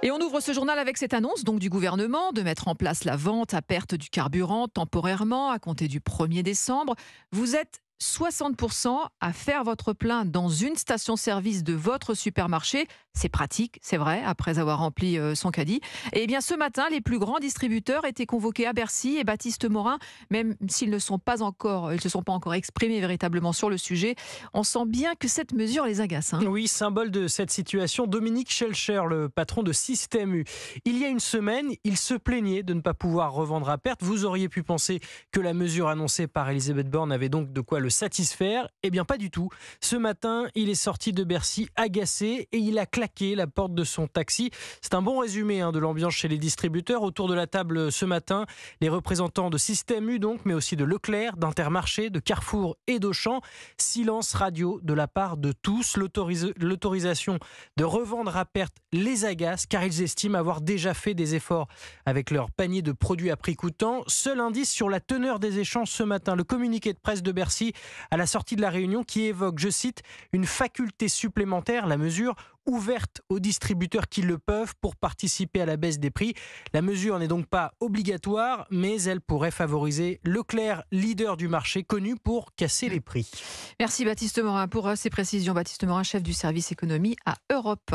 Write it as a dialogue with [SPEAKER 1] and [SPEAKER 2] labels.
[SPEAKER 1] Et on ouvre ce journal avec cette annonce donc du gouvernement de mettre en place la vente à perte du carburant temporairement à compter du 1er décembre. Vous êtes 60% à faire votre plein dans une station-service de votre supermarché. C'est pratique, c'est vrai, après avoir rempli son caddie. Et bien ce matin, les plus grands distributeurs étaient convoqués à Bercy et Baptiste Morin, même s'ils ne sont pas encore, ils se sont pas encore exprimés véritablement sur le sujet. On sent bien que cette mesure les agace, hein.
[SPEAKER 2] Oui, symbole de cette situation, Dominique Schelcher, le patron de Système U. Il y a une semaine, il se plaignait de ne pas pouvoir revendre à perte. Vous auriez pu penser que la mesure annoncée par Elisabeth Borne avait donc de quoi le satisfaire. Eh bien, pas du tout. Ce matin, il est sorti de Bercy agacé et il a claqué la porte de son taxi. C'est un bon résumé de l'ambiance chez les distributeurs. Autour de la table ce matin, les représentants de Système U, donc, mais aussi de Leclerc, d'Intermarché, de Carrefour et d'Auchan. Silence radio de la part de tous. L'autorisation de revendre à perte les agace car ils estiment avoir déjà fait des efforts avec leur panier de produits à prix coûtant. Seul indice sur la teneur des échanges ce matin, le communiqué de presse de Bercy à la sortie de la réunion qui évoque, je cite, une faculté supplémentaire, la mesure ouverte aux distributeurs qui le peuvent pour participer à la baisse des prix. La mesure n'est donc pas obligatoire, mais elle pourrait favoriser Leclerc, leader du marché, connu pour casser les prix.
[SPEAKER 1] Merci Baptiste Morin pour ces précisions. Baptiste Morin, chef du service économie à Europe 1.